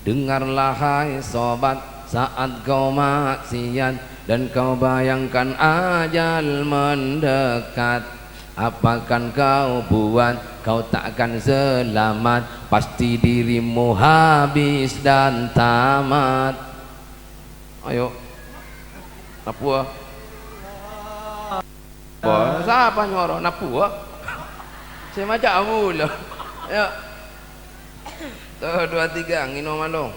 Dengarlah hai sobat, saat kau maksiat dan kau bayangkan ajal mendekat, apakan kau buat, kau takkan selamat, pasti dirimu habis dan tamat. Ayo, napua. Siapa nyuara napua? Saya macam mula. Ayo. Tuh, 2, 3, nginum malong.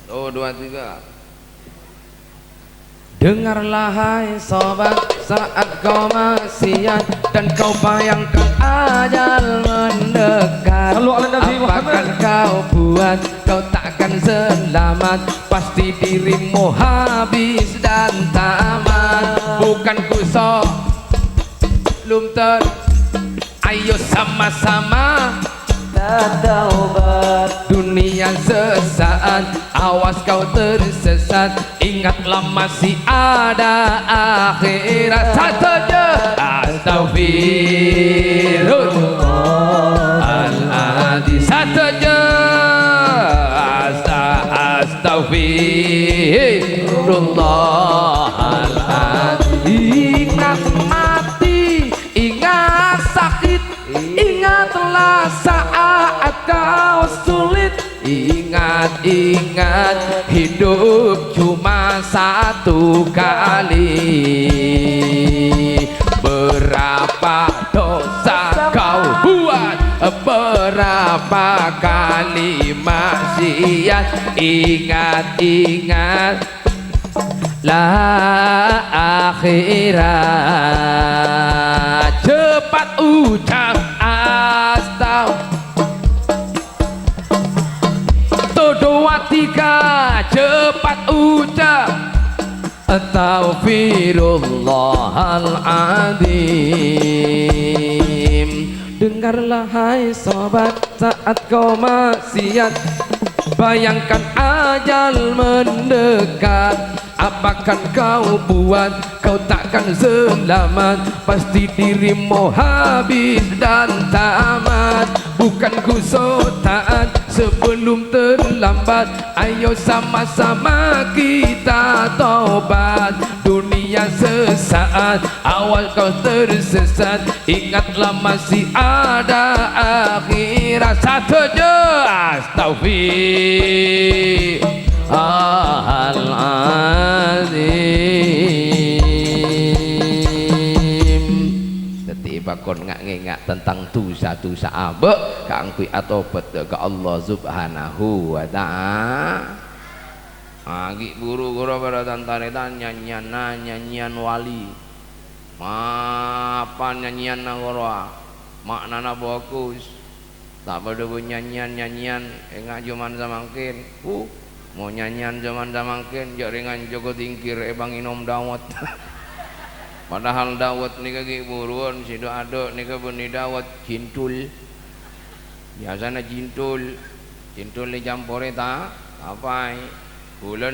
Tuh, 2, 3. Dengarlah hai sobat, saat kau maksiat dan kau bayangkan ajal mendekat, apakan kau buat, kau takkan selamat, pasti dirimu habis dan tamat. Bukan kusok lumter, ayo sama-sama taubat. Dunia sesaat, awas kau tersesat, ingatlah masih ada akhirat. Satunya Astaghfirullahaladzim. Satunya Astaghfirullahaladzim. Ingat mati, ingat sakit, ingatlah saat kau sulit. Ingat hidup cuma satu kali. Berapa dosa kau buat, berapa kali maksiat. Ingat lah akhirat. Cepat ucap cepat ucap Astaghfirullahaladzim. Dengarlah hai sobat, saat kau maksiat, bayangkan ajal mendekat, apakan kau buat, kau takkan selamat, pasti dirimu habis dan tamat. Bukan kusuk taat sebelum terlambat, ayo sama-sama kita taubat. Dunia sesaat, awal kau tersesat, ingatlah masih ada akhirat. Satunya Astaghfirullahaladzim. Tetapi bakon ngak tentang dosa-dosa abek kangkui atau betul ke Allah subhanahu wa ta'ala. Agi buru guru pada tantaretan nyanyian wali, apa nyanyian nagoroa maknana bagus. Tak pada nyanyian enggak zaman zamangkin. Mau nyanyian zaman zamangkin jaringan Joko Tingkir ebang inom dawet. Padahal dawet nika ki buruan sido ado nika beni dawet cintul. Biasana cintul dicampur ta apa? Gula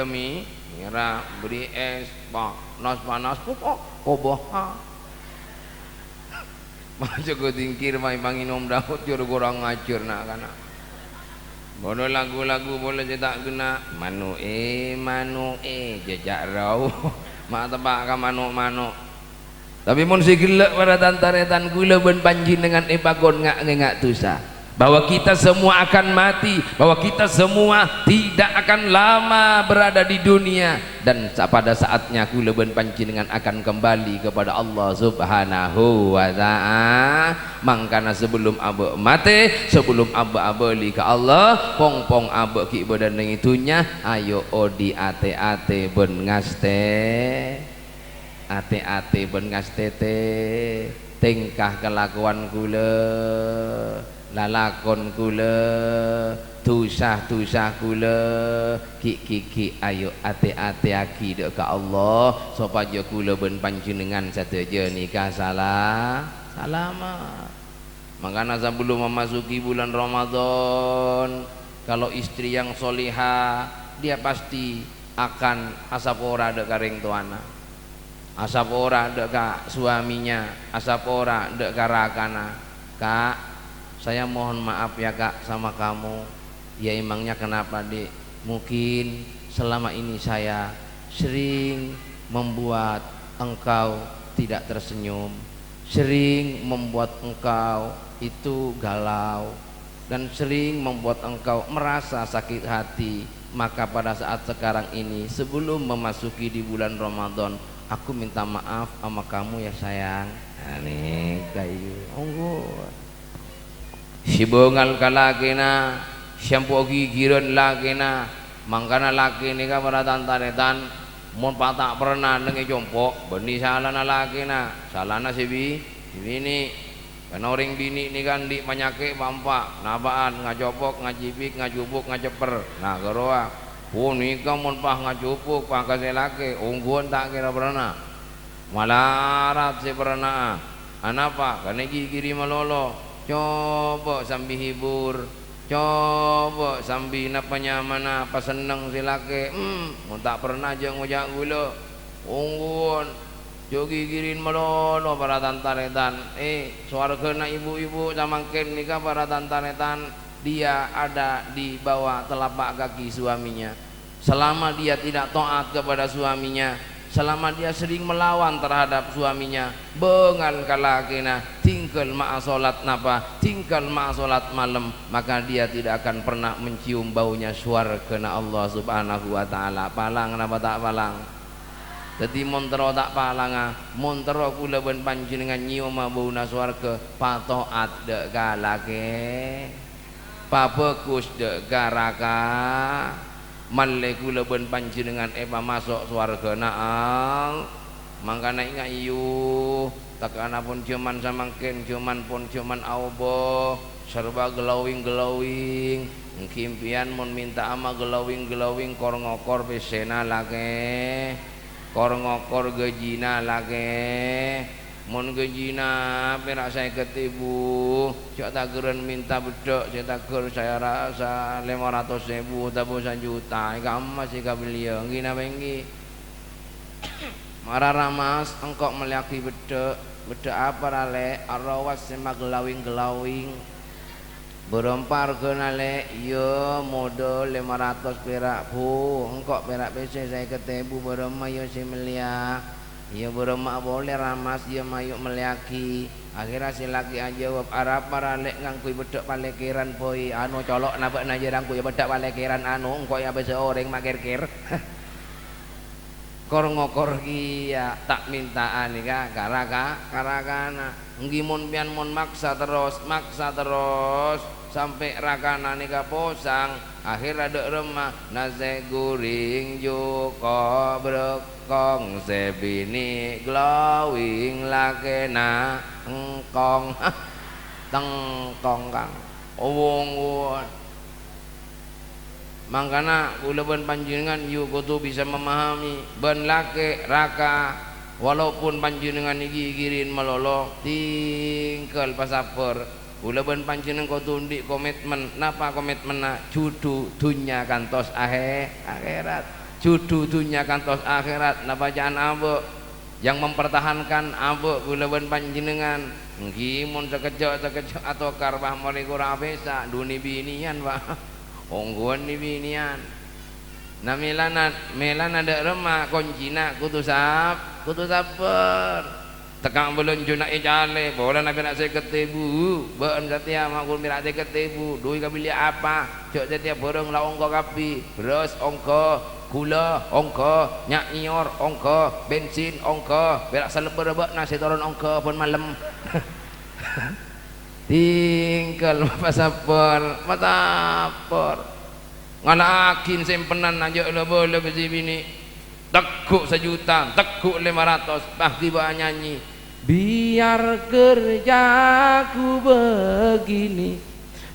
mi ngira beri es panas koboh. Joko Tingkir mai manginom dawet juru kurang ngacur nak kana. Bono lagu-lagu boleh cetak guna manu jejak rau mak tebak ka manuk. Tapi mun si gelek pada tantaretan gula ben panjenengan epagon ngak dosa. Bahwa kita semua akan mati, bahwa kita semua tidak akan lama berada di dunia, dan pada saatnya kula ben panjenengan akan kembali kepada Allah subhanahu wa ta'ala. Mangkana sebelum abe mati, sebelum abe li ke Allah, pong abe ki badan itunya, ayo odi ate ben ngaste, ate ben ngastete tingkah kelakuan kula, lalakon kula, tusah kula, ki ayo ate aki dek ke Allah supaya kula ben panjenengan sateja nikah selamat. Makanya sebelum memasuki bulan Ramadan, kalau istri yang solihah, dia pasti akan asap ora dek karing tuana, asap ora dek ka suaminya, asap ora dek karakana. Kak, saya mohon maaf ya kak sama kamu. Ya emangnya kenapa dik? Mungkin selama ini saya sering membuat engkau tidak tersenyum, sering membuat engkau itu galau, dan sering membuat engkau merasa sakit hati. Maka pada saat sekarang ini sebelum memasuki di bulan Ramadan, aku minta maaf sama kamu ya sayang. Ini kayu onggo sibongal kalakina syampu gigiran lakina mangkana laki ni ka para tantaretan mun patak pernah nengi jompok benih salana lakina salana si bini karena orang bini ni kan di penyakit pampak nabaan ngajopok ngajibik ngajubuk ngajeper nah geroa punika mun pah ngajupuk pah kasih laki ungguan tak kira pernah malarat si pernah anapa karena gigi malolo coba sambil hibur, coba sambil napa nyaman apa seneng si laki mun tak pernah aja ngujak gula ungguan jogi girin melolo para tantaretan suarga na ibu-ibu samangkin nikah para tantaretan dia ada di bawah telapak kaki suaminya selama dia tidak taat kepada suaminya, selama dia sering melawan terhadap suaminya bengal kalakina tinggal ma'a solat napa tinggal ma'a solat malam maka dia tidak akan pernah mencium baunya suarga na Allah subhanahu wa ta'ala. Palang napa tak palang? Jadi montero tak palang montero kula ben panjenengan nyium bauna swarga patoat dek galake pabekus dek garaka malle kula ben panjenengan masuk swarga naal mangkana ingat yu takana pun cuman samangkin cuman pun cuman aubo serba glowing kimpian mun minta ama glowing kor ngokor pesena lake kor ngokor gejina lage mun gejina perak saya ketibu cak tageran minta bedok cak tager saya rasa 500.000 tabu 1 juta kamu masih kabeliau gina bengi marah ramas engkau meliaki bedok apa rale arawas semak gelawing berempar kenale yo modal 500 perak bu engkau perak PC saya ketebu berema yo si melia yo berema boleh ramas yo mayuk meliaki akhirnya si laki jawab arab paralek ngangkui bedok palekiran boy anu colok nabak najarang ku ya bedok palekiran anu engkau ya besa orang makir-kir kor ngokor kia tak mintaan nika karakana ngimun pian mon maksa terus sampai rakana nika posang akhir ada remah nase guring juko berkong sebini glowing lakena engkong tengkong kang owong mangkana kula ben panjenengan yu kudu bisa memahami ben lake raka walaupun panjenengan iki girin melolo tinggal pasaper kula ben panjenengan kudu ndik komitmen napa komitmenna judu dunya kantos akhirat judu dunya kantos akhirat napa jangan ambek yang mempertahankan ambek kula ben panjenengan nggih mun sekejap atau karbah mari kurang besa duni binian Pak ongguan ni binian na melan ada remah koncina kutu saper tekang belum juna jale boleh nabi nak saya ketebu ben setia makul mirak saya ketebu dui kabili apa cok setia borong la ongko kapi beras ongko gula ongko nyak nyor ongko bensin ongko berak seleber bek nasi turun ongko pun malam tinggal pasapor ngalakin simpenan aja lo boleh besi bini tekuk 1 juta tekuk 500 bah tiba nyanyi biar kerjaku begini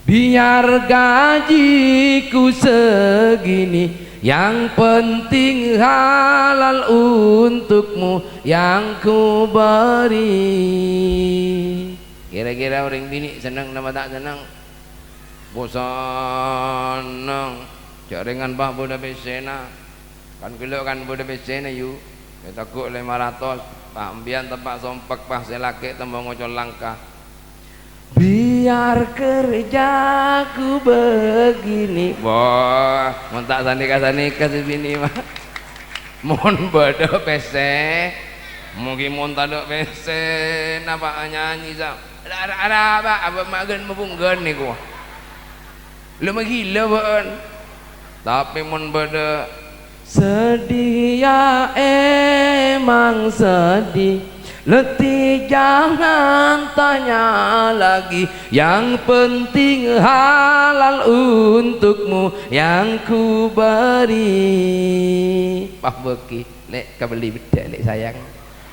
biar gajiku segini yang penting halal untukmu yang ku beri. Kira-kira orang bini senang nama tak senang? Bosan nang jaringan bah boda besena kan gelo kan boda besena yu kita kok 500 pak ambian tempat sompek pak selaki tembang ngocol langkah biar kerjaku begini. Wah, mau tak sanika sebini mah. Mohon beda PC, mungkin mau tak ada PC, napa nyanyi sam. Ada apa magen mabunggan ni ku. Lama gila ban. Tapi mon beda sedih ya emang sedih, letih jangan tanya lagi, yang penting halal untukmu yang ku beri. Pah beki lek kabeli bedak lek sayang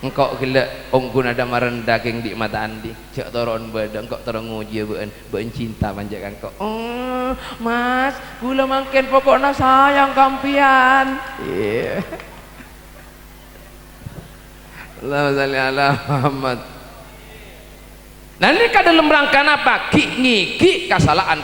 engkau gila ongkun ada maran daging di mata andi cak toron beda engkau terang nguji beun cinta panjakan kau. Oh mas gula makin pokoknya sayang kampian. Iya Allahumma sholli ala Muhammad. Nah ini dalam rangka apa? Ngiki kesalahan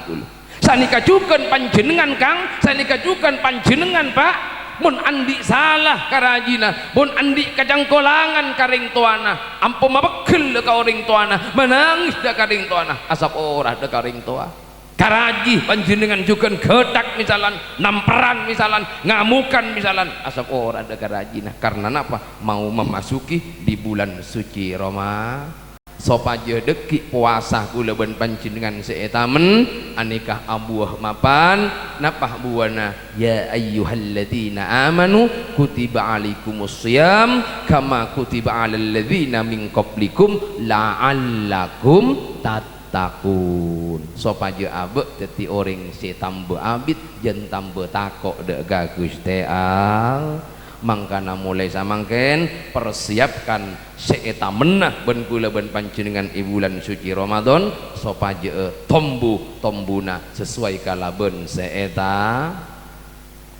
kula sanika jukan panjenengan kang, sanika jukan panjenengan pak. Mun andi salah karajina, mun andi kajangkolangan karing tuana, ampo mabekel ka orang tuana, menangis da karing tuana, asap ora da karing tua. Karaji panjenengan juga gedak misalan, namperan misalan, ngamukan misalan, asap ora da karajina. Karena apa? Mau memasuki di bulan suci Ramadan. Sopaja deki puasa kula ben panjenengan seetamen anikah abuah mapan napah buana ya ayyuhalladzina amanu kutiba alaikumus syiyam kama kutiba alal ladzina min qablikum la'allakum tattaqun. Sopaja abek dadi orang setambah abid jen tambah takok dek gagus teal. Mangkana mulai samangken persiapkan seeta menah ben kula ben panjenengan bulan suci Ramadan sopaje tombuna sesuai kala ben seeta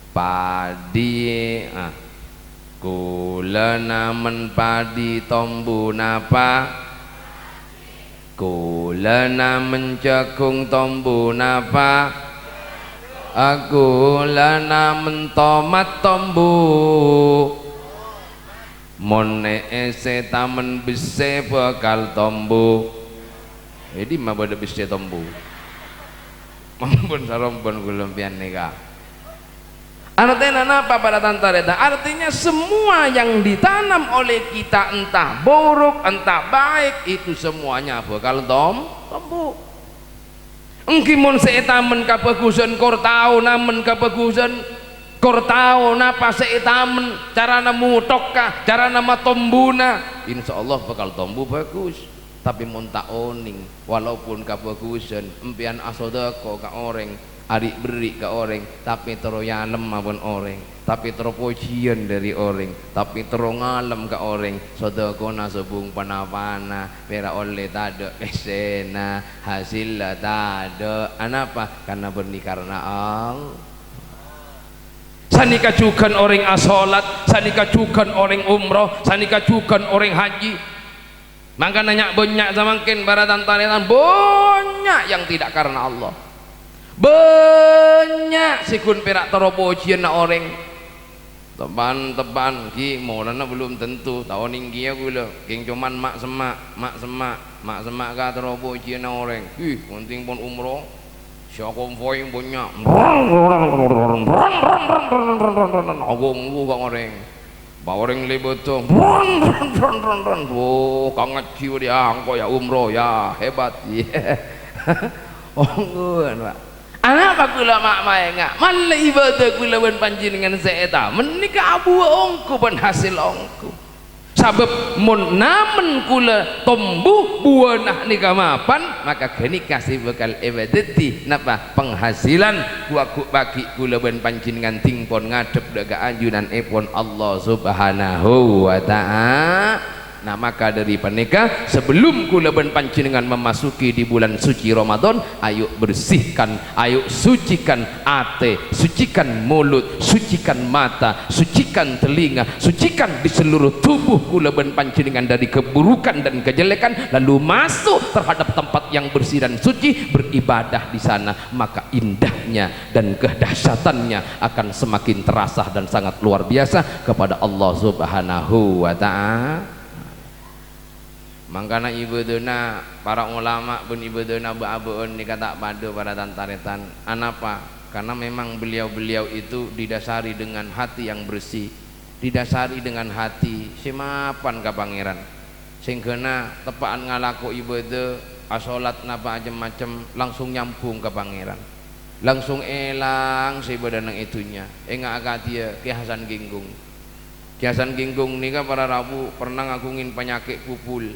padi kula namen padi tombuna pa kula namen jagung tombuna pa aku lana mentomat tombu mone ese tamen bise bakal tombu jadi mah bada bise tombu mampun sarompun gulempian nikah. Artinya apa pada tantareta? Artinya semua yang ditanam oleh kita entah buruk entah baik itu semuanya bakal tombu. Engkimun seetamen kabagusan kor tau namen kabagusan kor tau napa seetamen cara namu tokka cara nama tombuna insyaallah bakal tombu bagus. Tapi mun tak oning walaupun kabagusan empian asodako ka orang adik beri ke orang tapi teroyalem mabon orang tapi teropojian dari orang tapi terongalem ke orang sodakona sebung panapana pera oleh tada esena hasil tada anapa karena berni karena Allah. Sanika cukan orang asolat sanika cukan orang umroh sanika cukan orang haji maka nanya banyak zamangkin baratan tanetan banyak yang tidak karena Allah. Banyak sikun perak teropojian na orang teban ki maulana belum tentu tahun ini aku lo king cuman mak semak ka teropojian na orang penting pun umroh syakom foing banyak agong ka orang bawering libeto kangat ciu dia angko ya umroh ya hebat onggun pak anapa kula mak maenga malah ibadah kula ben panjenengan seeta menika abu ongku ben hasil ongku sabab mun namen kula tombu buanah nika mapan maka geni kasih bakal ibadati napa penghasilan kuaku bagi kula ben panjenengan tingpon ngadep daga anjunan epon Allah subhanahu wa ta'ala. Nah maka dari panika sebelum kula ben panjenengan memasuki di bulan suci Ramadan ayo bersihkan ayo sucikan ate sucikan mulut sucikan mata sucikan telinga sucikan di seluruh tubuh kula ben panjenengan dari keburukan dan kejelekan lalu masuk terhadap tempat yang bersih dan suci beribadah di sana maka indahnya dan kedahsyatannya akan semakin terasa dan sangat luar biasa kepada Allah subhanahu wa ta'ala. Mangkana ibaduna para ulama pun ibaduna ba'abuun dikata padu pada tantaretan. Anapa? Karena memang beliau-beliau itu didasari dengan hati yang bersih, didasari dengan hati semapan ka pangeran. Sing kena tepaan ngalaku ibadah asolat napa aja macam langsung nyambung ke pangeran. Langsung elang si badan yang itunya. Enggak akadia Ki Hasan Ginggung. Ki Hasan Ginggung nika para Rabu pernah ngagungin penyakit pupul.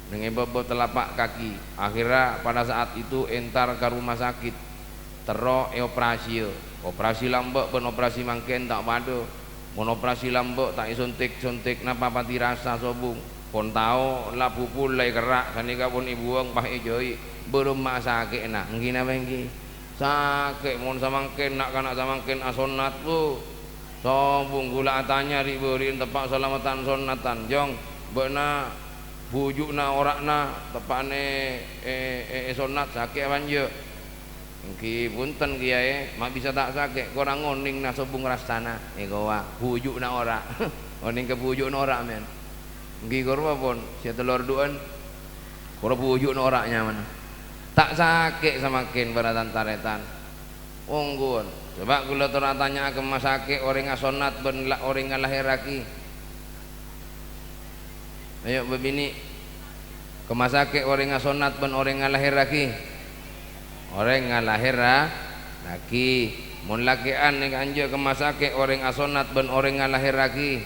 Nengebebo telapak kaki. Akhirnya pada saat itu entar ke rumah sakit. Tero operasi lambek ben operasi mangken tak padu. Mon operasi lambek tak suntik napa pati rasa sobung. Pon tau lah pupul lai kerak sanika pun ibuang pah ejoi belum mak sakit nah. Ngina bengki. Sakit mon samangken nak kana samangken asonat bu. Sobung gula atanya riberin tepak selamatan sonatan jong beuna bujukna orakna tepane sonat sakit banjeu engki punten kiai mak bisa tak sakit kurang ngoning na sobung rastana gowa bujukna ora oning ke bujukna ora men engki korba pun sia telur duan kora bujukna oraknya mana tak sakit samakin beratan taretan unggun coba kula tanya ke masake orang asonat ben orang ngalahiraki. Ayo bebini ke masake orang ngasonat ben orang ngalahiraki. Orang ngalahiraki. Mun lakian ning anje ke masake orang asonat ben orang ngalahiraki.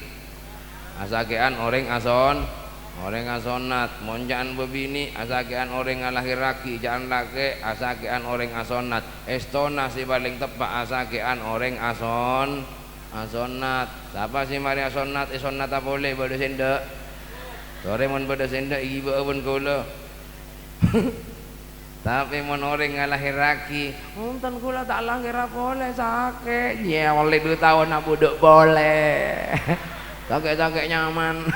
Asakean orang asonat. Mun jangan bebini asakean orang ngalahiraki, jangan laki asakean orang asonat. Estona si paling tepat asakean orang asonat. Siapa sih mari asonat? Asonat apa boleh bodo sendek. Sore mon bodo sendek ibu pun kula. Tapi mon orang ngalahiraki, untan kula tak lahir boleh sakit. Ya oleh 2 tahun nak buduk boleh. Sakit nyaman.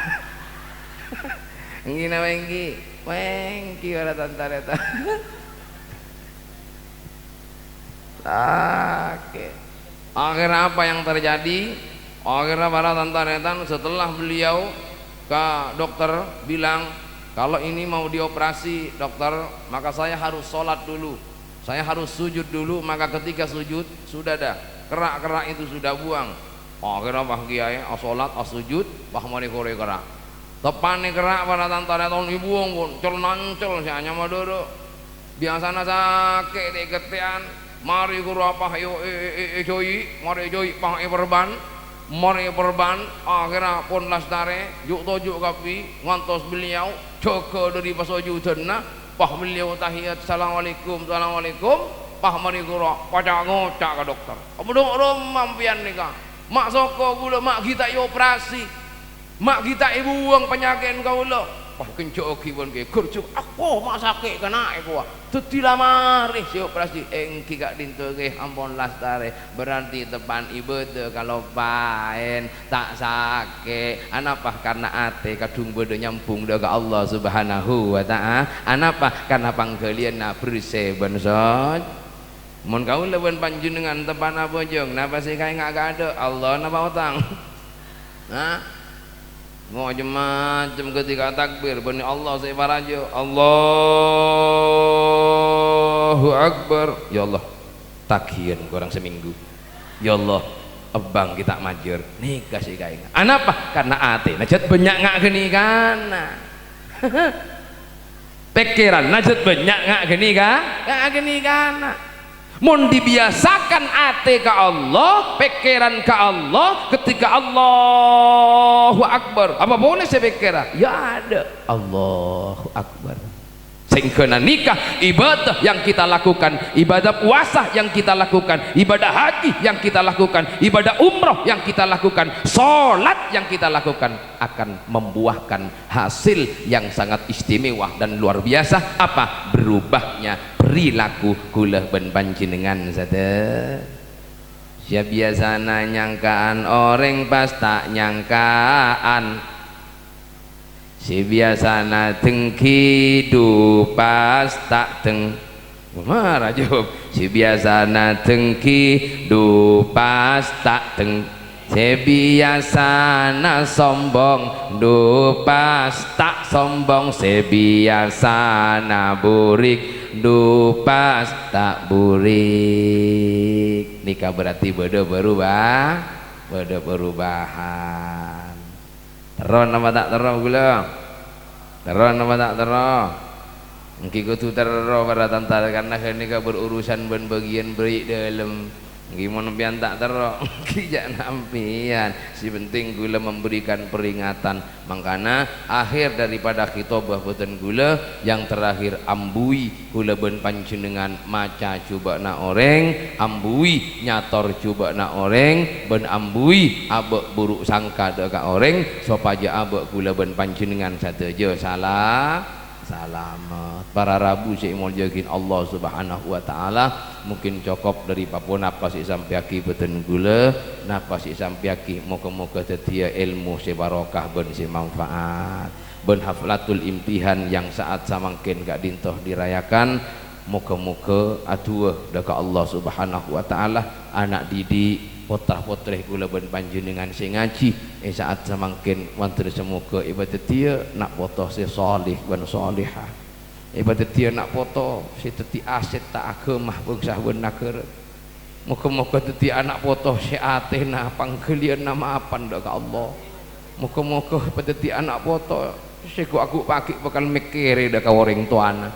Ngina wengki ora tantareta. Sakit. Akhirnya apa yang terjadi? Akhirnya para tantaretan setelah beliau ke dokter bilang kalau ini mau dioperasi dokter maka saya harus sholat dulu, saya harus sujud dulu. Maka ketika sujud sudah dah kerak-kerak itu sudah buang. Akhirnya bah kiai sholat sujud bah mari kore kerak tepane kerak para tantaretan ibuang pun cel-nancel si hanya madoro biasana sakit diketean mari guru apa yo joyi mari joyi pah perban mari perban akhirnya pun lastare juk tojuk kapi ngantos beliau jaga dari pasojudena pah beliau tahiyat assalamualaikum pah mari guru pacak ngocak ke dokter abdong romampian nika mak soko gula mak kita operasi mak kita ibu uang penyakit kau lo wah kencok kibon ke kurcuk aku mak sakit kena ibu tuti lamari si operasi engki gak dintu ke ampun lastare berarti tepan ibadah kalau paen tak sakit anapa karena ate kadung bodo nyambung dengan Allah subhanahu wa ta'ala anapa karena panggalian na bersih bensot mun kau lewen panjenengan tepan apa jeng napa sih kayak gak ada Allah napa utang nah macam-macam ketika takbir benih Allah sebarajo Allahu Akbar ya Allah takian kurang seminggu ya Allah ebang kita majur nih kasih kain anapa karena ate najat banyak ngak geni kana pikiran najat banyak ngak geni kana mun dibiasakan ate ke Allah pikiran ke Allah ketika Allahu Akbar apa boleh saya pikiran ya ada Allahu Akbar sehingga nikah ibadah yang kita lakukan ibadah puasa yang kita lakukan ibadah haji yang kita lakukan ibadah umroh yang kita lakukan sholat yang kita lakukan akan membuahkan hasil yang sangat istimewa dan luar biasa apa berubahnya perilaku kula ben panjenengan sada sia biasana nyangkaan orang pas tak nyangkaan si biasana dengki du pas tak deng marah jawab si biasana dengki du pas tak deng sebiasana sombong dupas tak sombong, sebiasana burik dupas tak burik. Nikah berarti beda perubahan. Teron nama tak teron gula, teron nama tak teron. Mungkin kutu teron pada tantara karena nikah berurusan ben bagian berik dalam. Gimana pian tak terok kijak nampian, si penting gula memberikan peringatan. Makanya akhir daripada khitobah boten gula yang terakhir ambui gula ben panjenengan maca coba na orang ambui nyator coba na orang ben ambui abek buruk sangka deka orang sopaja abek gula ben panjenengan sateja salah salamat. Para rabu saya mau jagin Allah subhanahu wa ta'ala mungkin cokop dari papua napas sampiaki beten gula napas sampiaki moga-moga tetia ilmu sebarokah ben semanfaat ben haflatul imtihan yang saat samangkin gak dintoh dirayakan moga-moga aduh daka Allah subhanahu wa ta'ala anak didik potrah-potreh gula ben panjenengan sing ngaji saat samangkin wonten semoga ibadat dia nak potoh se salih ben salihah ibadat dia nak potoh si teti aset tak agemah bengsah ben nakeur muga-muga teti anak potoh si atena panggelian nama apan daka Allah muga-muga teti anak potoh si aku pagi bakal mikire daka orang tuana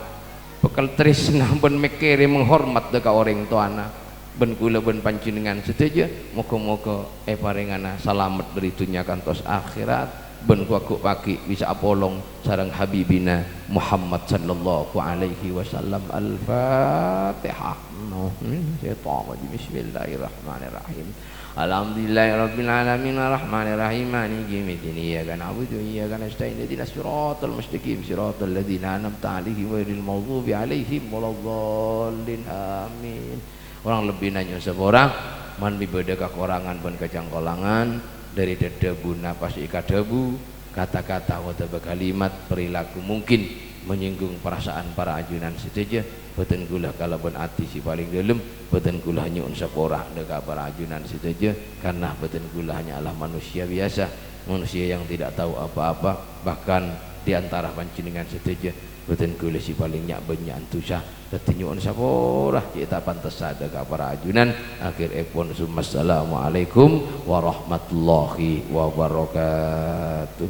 bakal tresna ben mikire menghormat daka orang tuana ben kula ben panjenengan setuju moga-moga paringana selamat dari dunia kantos akhirat ben kuaku pagi bisa apolong sareng habibina Muhammad sallallahu alaihi wasallam. Al-Fatihah. Bismillahirrahmanirrahim. Alhamdulillahirabbil alamin arrahmanirrahim maliki yaumiddin iyyaka na'budu wa iyyaka nasta'in ihdinas siratal mustaqim siratal ladzina an'amta 'alaihim ghairil maghdubi 'alaihim waladdallin amin. Orang lebih nanya seorang man bibada kekurangan pun kejangkolangan dari debu napas ikat debu kata-kata wataba kalimat perilaku mungkin menyinggung perasaan para ajunan setuju boten gula kalau pun hati si paling dalam boten gula nyuun seorang dekat para ajunan setuju karena boten gula hanyalah manusia biasa manusia yang tidak tahu apa-apa bahkan diantara panjenengan setuju boten gula si paling nyak banyak antusah tetinjuan saporah kita pantas ada ke para ajunan akhir epon assalamualaikum warahmatullahi wabarakatuh.